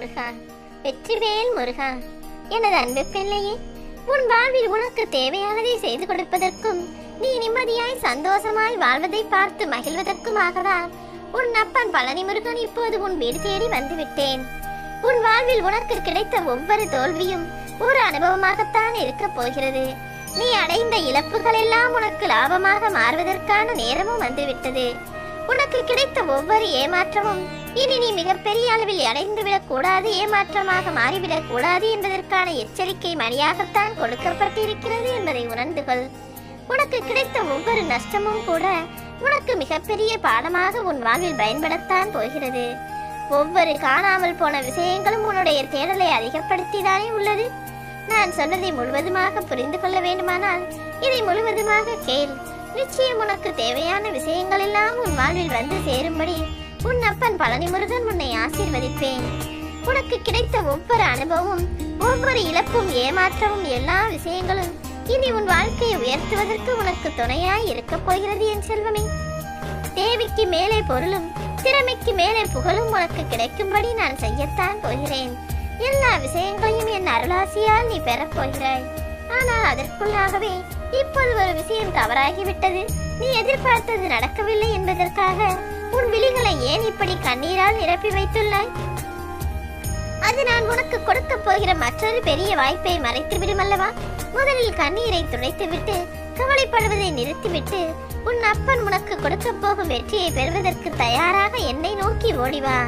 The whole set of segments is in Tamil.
முருகா, வெற்றிவேல் முருகா. எனது அன்பு பிள்ளையே, உன் வாழ்வில் உனக்கு தேவையானதை செய்து கொடுப்பதற்கும் நீ நிம்மதியாய் சந்தோஷமாய் வாழ்வதை பார்த்து மகிழ்வதற்குமாகதான் உன் அப்பன் பழனி முருகன் இப்போது உன் வீடு தேடி வந்து விட்டேன். உன் வாழ்வில் உனக்கு கிடைத்த ஒவ்வொரு தோல்வியும் ஒரு அனுபவமாகத்தான் இருக்க போகிறது. நீ அடைந்த இழப்புகள் எல்லாம் உனக்கு லாபமாக மாறுவதற்கான நேரமும் வந்துவிட்டது. உனக்கு கிடைத்த ஒவ்வொரு ஏமாற்றமும் இனி நீ மிகப்பெரிய அளவில் அடைந்துவிடக் கூடாது, ஏமாற்றமாக மாறிவிடக் கூடாது என்பதற்கான எச்சரிக்கை மணியாகத்தான் கொடுக்கப்பட்டிருக்கிறது என்பதை உணர்ந்து கொள். உனக்கு கிடைத்த ஒவ்வொரு நஷ்டமும் கூட உனக்கு மிகப்பெரிய பாடமாக உன் வாழ்வில் பயன்படத்தான் போகிறது. ஒவ்வொரு காணாமல் போன விஷயங்களும் உன்னுடைய தேடலை அதிகப்படுத்திதானே உள்ளது. நான் சொன்னதை முழுவதுமாக புரிந்து கொள்ள வேண்டுமானால் இதை முழுவதுமாக கேள். நிச்சயம் உனக்கு தேவையான விஷயங்கள் எல்லாம் உன் வாழ்வில் வந்து சேரும்படி உன் அப்பன் பழனி முருகன் உன்னை ஆசீர்வதிப்பேன். உனக்கு கிடைத்த ஒவ்வொரு அனுபவமும், ஒவ்வொரு இழப்பும், ஏமாற்றமும், எல்லா விஷயங்களும் இனி உன் வாழ்க்கையை உயர்த்துவதற்கு உனக்கு துணையாய் இருக்க போகிறது என் செல்வமே. தேவைக்கு மேலே பொருளும் திறமைக்கு மேலே புகழும் உனக்கு கிடைக்கும்படி நான் செய்யத்தான் போகிறேன். எல்லா விஷயங்களையும் என் அருளாசியால் நீ பெறப் போகிறாய். ஆனால் அதற்குள்ளாகவே இப்போது ஒரு விஷயம் தவறாகிவிட்டது. நீ எதிர்பார்த்தது நடக்கவில்லை என்பதற்காக உன் விழிகளை ஏன் இப்படி கண்ணீரால் நிரப்பி வைத்துள்ளாய்? அது நான் உனக்கு கொடுக்க போகிற மற்றொரு பெரிய வாய்ப்பை மறைத்து விடும் அல்லவா? முதலில் கண்ணீரை துடைத்துவிட்டு கவலைப்படுவதை நிறுத்திவிட்டு உன் அப்பன் உனக்கு கொடுக்க போகும் வெற்றியை பெறுவதற்கு தயாராக என்னை நோக்கி ஓடிவா.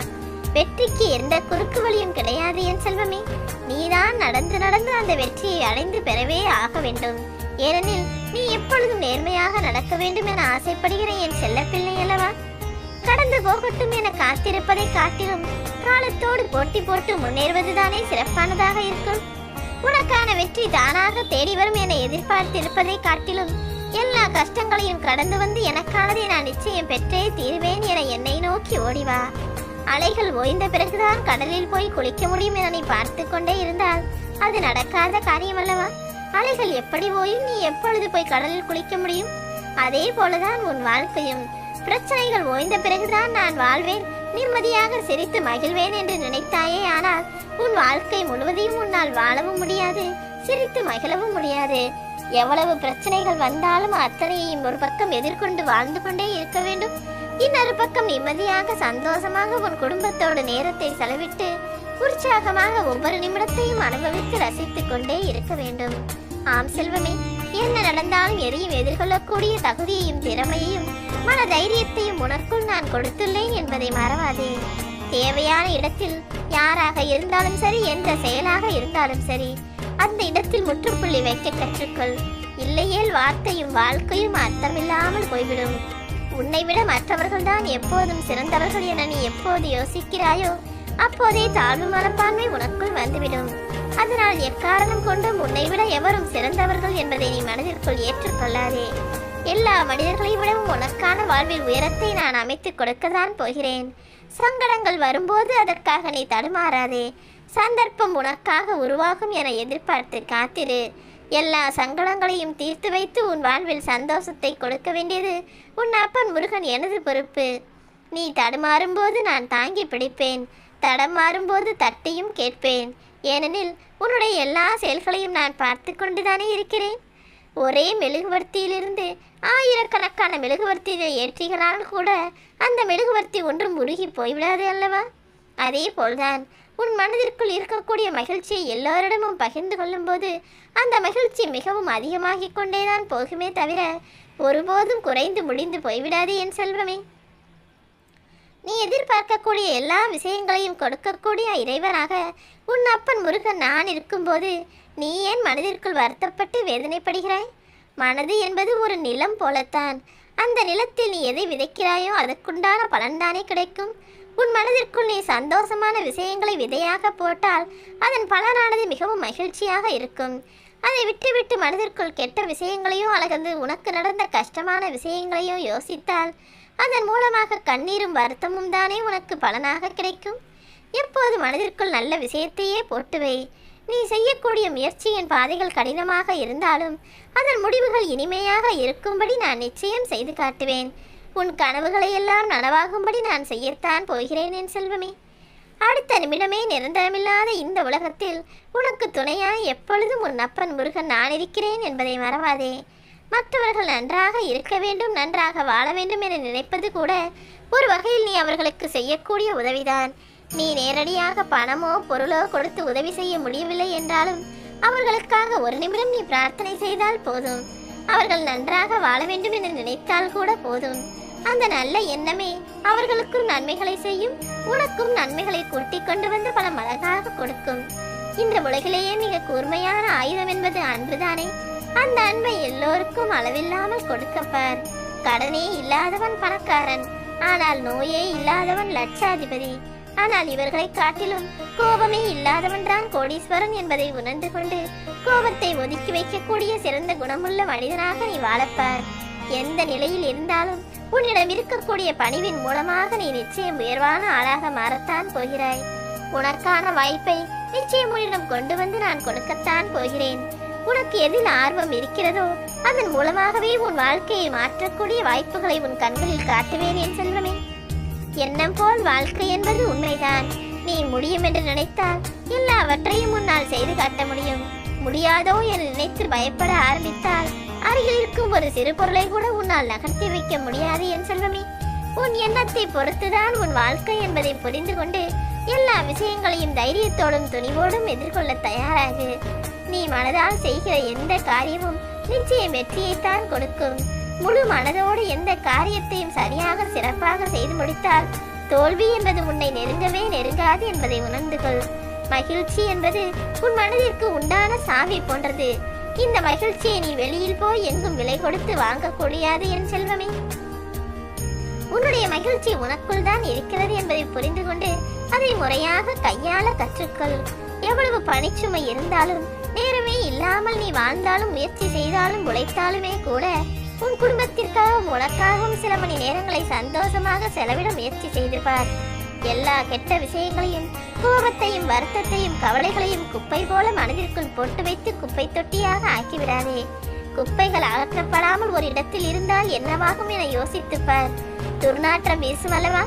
வெற்றிக்கு எந்த குறுக்கு வழியும் கிடையாது என் செல்வமே. நீதான் நடந்து நடந்து அந்த வெற்றியை அடைந்து பெறவே ஆக வேண்டும். ஏனெனில் நீ எப்பொழுதும் நேர்மையாக நடக்க வேண்டும் என ஆசைப்படுகிற என் செல்ல பிள்ளை அல்லவா? கடந்து போகட்டும் என காத்திருப்பதை காட்டிலும் காலத்தோடு போட்டி போட்டு முன்னேறுவதுதானே சிறப்பானதாக இருக்கும். உனக்கான வெற்றி தானாக தேடி வரும் என எதிர்பார்த்திருப்பதை காட்டிலும் எல்லா கஷ்டங்களையும் கடந்து வந்து எனக்கானதை நான் நிச்சயம் பெற்றே தீருவேன் என என்னை நோக்கி ஓடிவா. அலைகள் ஓய்ந்த பிறகுதான் கடலில் போய் குளிக்க முடியும் என நீ பார்த்து கொண்டே இருந்தால் அது நடக்காத காரியம் அல்லவா? அலைகள் எப்படி ஓயும், நீ எப்பொழுது போய் கடலில் குளிக்க முடியும்? அதே போலதான் உன் வாழ்க்கையும். பிரச்சனைகள் ஓய்ந்த பிறகுதான் நான் வாழ்வேன், நிம்மதியாக சிரித்து மகிழ்வேன் என்று நினைத்தாயே. ஆனால் உன் வாழ்க்கை முழுவதையும் உன்னால் வாழவும் முடியாது, சிரித்து மகிழவும் முடியாது. எவ்வளவு பிரச்சனைகள் வந்தாலும் அத்தனையையும் ஒரு பக்கம் எதிர்கொண்டு வாழ்ந்து கொண்டே இருக்க வேண்டும். இன்னொரு பக்கம் நிம்மதியாக சந்தோஷமாக உன் குடும்பத்தோடு நேரத்தை செலவிட்டு உற்சாகமாக ஒவ்வொரு நிமிடத்தையும் அனுபவித்து ரசித்துக் கொண்டே இருக்க வேண்டும். ஆம் செல்வமே, என்ன நடந்தாலும் எதையும் எதிர்கொள்ளக்கூடிய தகுதியையும் திறமையையும் மன தைரியத்தையும் உனக்குள் நான் கொடுத்துள்ளேன் என்பதை மறவாதே. தேவையான இடத்தில் யாராக இருந்தாலும் சரி, எந்த செயலாக இருந்தாலும் சரி, அந்த இடத்தில் முற்றுப்புள்ளி வைக்க கற்றுக்கொள். இல்லையேல் வார்த்தையும் வாழ்க்கையும் அர்த்தமில்லாமல் போய்விடும். உன்னை விட மற்றவர்கள் தான் எப்போதும் சிறந்தவர்கள் என நீ எப்போது யோசிக்கிறாயோ அப்போதே தாழ்வு மனப்பான்மை உனக்குள் வந்துவிடும். அதனால் எக்காரணம் கொண்டும் உன்னை விட எவரும் சிறந்தவர்கள் என்பதை நீ மனதிற்குள் ஏற்றுக்கொள்ளாதே. எல்லா மனிதர்களை விடவும் உனக்கான வாழ்வில் உயரத்தை நான் அமைத்துக் கொடுக்கத்தான் போகிறேன். சங்கடங்கள் வரும்போது அதற்காக நீ தடுமாறாதே. சந்தர்ப்பம் உனக்காக உருவாகும் என எதிர்பார்த்து காத்திரு. எல்லா சங்கடங்களையும் தீர்த்து வைத்து உன் வாழ்வில் சந்தோஷத்தை கொடுக்க வேண்டியது உன் அப்பன் முருகன் எனது பொறுப்பு. நீ தடுமாறும் போது நான் தாங்கி பிடிப்பேன், தடம் மாறும்போது தட்டியும் கேட்பேன். ஏனெனில் உன்னுடைய எல்லா செயல்களையும் நான் பார்த்து கொண்டுதானே இருக்கிறேன். ஒரே மெழுகுவர்த்தியிலிருந்து ஆயிரக்கணக்கான மெழுகுவர்த்தியை ஏற்றிகளால் கூட அந்த மெழுகுவர்த்தி ஒன்றும் உருகி போய்விடாது அல்லவா? அதே போல்தான் உன் மனதிற்குள் இருக்கக்கூடிய மகிழ்ச்சியை எல்லோரிடமும் பகிர்ந்து கொள்ளும் போது அந்த மகிழ்ச்சி மிகவும் அதிகமாகிக் கொண்டேதான் போகுமே தவிர ஒருபோதும் குறைந்து முடிந்து போய்விடாது என் செல்வமே. நீ எதிர்பார்க்கக்கூடிய எல்லா விஷயங்களையும் கொடுக்கக்கூடிய இறைவனாக உன் அப்பன் முருகன் நான் இருக்கும்போது நீ ஏன் மனதிற்குள் வருத்தப்பட்டு வேதனைப்படுகிறாய்? மனது என்பது ஒரு நிலம் போலத்தான். அந்த நிலத்தில் நீ எதை விதைக்கிறாயோ அதற்குண்டான பலன்தானே கிடைக்கும். உன் மனதிற்குள் நீ சந்தோஷமான விஷயங்களை விதையாக போட்டால் அதன் பலனானது மிகவும் மகிழ்ச்சியாக இருக்கும். அதை விட்டுவிட்டு மனதிற்குள் கெட்ட விஷயங்களையோ அல்லது உனக்கு நடந்த கஷ்டமான விஷயங்களையோ யோசித்தால் அதன் மூலமாக கண்ணீரும் வருத்தமும் தானே உனக்கு பலனாக கிடைக்கும். எப்போது மனதிற்குள் நல்ல விஷயத்தையே போட்டுவை. நீ செய்யக்கூடிய முயற்சியின் பாதைகள் கடினமாக இருந்தாலும் அதன் முடிவுகள் இனிமையாக இருக்கும்படி நான் நிச்சயம் செய்து காட்டுவேன். உன் கனவுகளை எல்லாம் நனவாகும்படி நான் செய்யத்தான் போகிறேன் என் செல்வமே. அடுத்த நிமிடமே நிரந்தரமில்லாத இந்த உலகத்தில் உனக்கு துணையாய் எப்பொழுதும் உன் அப்பன் முருகன் நான் இருக்கிறேன் என்பதை மறவாதே. மற்றவர்கள் நன்றாக இருக்க வேண்டும், நன்றாக வாழ வேண்டும் என நினைப்பது கூட ஒரு வகையில் நீ அவர்களுக்கு செய்யக்கூடிய உதவிதான். நீ நேரடியாக பணமோ பொருளோ கொடுத்து உதவி செய்ய முடியவில்லை என்றாலும் அவர்களுக்காக ஒரு நிமிடம் நீ பிரார்த்தனை செய்தால் போதும். அவர்கள் நன்றாக வாழ வேண்டும் என நினைத்தால் கூட போதும். அந்த நல்ல எண்ணமே அவர்களுக்கும் நன்மைகளை செய்யும், உனக்கும் நன்மைகளை கூட்டிக் கொண்டு வந்து பல மடங்காக கொடுக்கும். இந்த உலகிலேயே மிக கூர்மையான ஆயுதம் என்பது அன்புதானே. அந்த அன்பை எல்லோருக்கும் அளவில்லாமல் கொடுக்கப்பார். கடனே இல்லாதவன் பணக்காரன், ஆனால் நோயே இல்லாதவன் லட்சாதிபதி. ஆனால் இவர்களை காட்டிலும் கோபமே இல்லாதவன் தான் கோடீஸ்வரன் என்பதை உணர்ந்து கொண்டு கோபத்தை ஒதுக்கி வைக்கக்கூடிய சிறந்த குணமுள்ள மனிதனாக நீ வாழப்பார். எந்த நிலையில் இருந்தாலும் உன்னிடம் இருக்கக்கூடிய பணிவின் மூலமாக நீ நிச்சயம் உயர்வான ஆளாக மாறத்தான் போகிறாய். உனக்கான வாய்ப்பை நிச்சயம் உன்னிடம் கொண்டு வந்து நான் கொடுக்கத்தான் போகிறேன். உனக்கு எதில் ஆர்வம் இருக்கிறதோ அதன் மூலமாகவே உன் வாழ்க்கையை மாற்றக்கூடிய வாய்ப்புகளை உன் கண்களில் காட்டுவேன் என் செல்வமே. எண்ணம் போல் வாழ்க்கை என்பது உண்மைதான். நீ முடியும் என்று நினைத்தால் எல்லாவற்றையும் உன்னால் செய்து காட்ட முடியும். முடியாதோ என நினைத்து பயப்பட ஆரம்பித்தால் அருகில் இருக்கும் ஒரு சிறு பொருளை கூட உன்னால் நகர்த்தி வைக்க முடியாது என் செல்வமே. உன் எண்ணத்தை பொறுத்துதான் உன் வாழ்க்கை என்பதை புரிந்து கொண்டு எல்லா விஷயங்களையும் தைரியத்தோடும் துணிவோடும் எதிர்கொள்ள தயாராகு. நீ மனதால் செய்கிற எந்த காரியமும் நிச்சயம் வெற்றியைத்தான் கொடுக்கும். முழு மனதோடு எந்த காரியத்தையும் சரியாக சிறப்பாக செய்து முடித்தால் தோல்வி என்பது உன்னை நெருங்கவே நெருங்காது என்பதை உணர்ந்து கொள். மகிழ்ச்சி என்பது உன் மனதிற்கு உண்டான சாவி போன்றது. இந்த மகிழ்ச்சியை நீ வெளியில் போய் எங்கும் விலை கொடுத்து வாங்க கூடாது என் செல்வமே. உன்னுடைய மகிழ்ச்சி உனக்குள் தான் இருக்கிறது என்பதை புரிந்து கொண்டு அதை முறையாக கையாள கற்றுக்கொள். எவ்வளவு பணிச்சுமை இருந்தாலும், நேரமே இல்லாமல் நீ வாழ்ந்தாலும், முயற்சி செய்தாலும், உழைத்தாலுமே கூட உன் குடும்பத்திற்காகவும் உனக்காகவும் சில மணி நேரங்களை சந்தோஷமாக செலவிட முயற்சி செய்து பார். எல்லா கெட்ட விஷயங்களையும், கோபத்தையும், வருத்தத்தையும், கவலைகளையும் குப்பை போல மனதிற்குள் போட்டு வைத்து குப்பை தொட்டியாக ஆக்கிவிடாதே. குப்பைகள் அகற்றப்படாமல் ஒரு இடத்தில் இருந்தால் என்னவாகும் என யோசித்துப்பார். துர்நாற்றம் வீசுமல்லவா,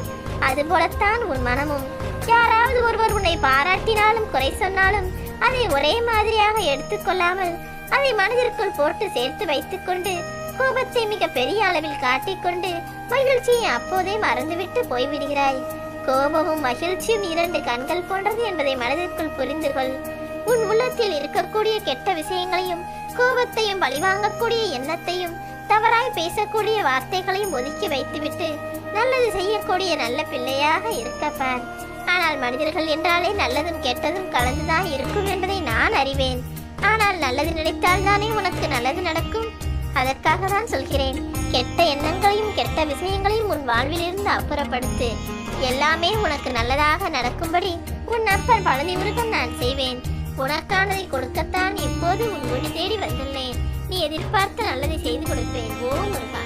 அதுபோலத்தான் உன் மனமும். யாராவது ஒருவர் உன்னை பாராட்டினாலும் குறை சொன்னாலும் அதை ஒரே மாதிரியாக எடுத்துக்கொள்ளாமல் அதை மனதிற்குள் போட்டு சேர்த்து வைத்துக் கொண்டு கோபத்தை மிக பெரிய அளவில் காட்டிக்கொண்டு மகிழ்ச்சியை அப்போதே மறந்துவிட்டு போய்விடுகிறாய். கோபமும் மகிழ்ச்சியும் இரண்டு கண்கள் போன்றது என்பதை மனதிற்குள் புரிந்து கொள். உன் உள்ளத்தில் இருக்கக்கூடிய கெட்ட விஷயங்களையும், கோபத்தையும், பழிவாங்கக்கூடிய எண்ணத்தையும், தவறாய் பேசக்கூடிய வார்த்தைகளையும் ஒதுக்கி வைத்துவிட்டு நல்லது செய்யக்கூடிய நல்ல பிள்ளையாக இருக்கப்பார். ஆனால் மனிதர்கள் என்றாலே நல்லதும் கெட்டதும் கலந்துதான் இருக்கும் என்பதை நான் அறிவேன். ஆனால் நல்லது நினைத்தால் தானே உனக்கு நல்லது நடக்கும். அதற்காக தான் சொல்கிறேன், கெட்ட எண்ணங்களையும் கெட்ட விஷயங்களையும் உன் வாழ்விலிருந்து அப்புறப்படுத்து. எல்லாமே உனக்கு நல்லதாக நடக்கும்படி உன் அப்பன் பழனி முருகன் நான் செய்வேன். உனக்கானதை கொடுக்கத்தான் இப்போது உன் வீடு தேடி வந்துள்ளேன். நீ எதிர்பார்த்த நல்லதை செய்து கொடுப்பேன். ஓ முருகா.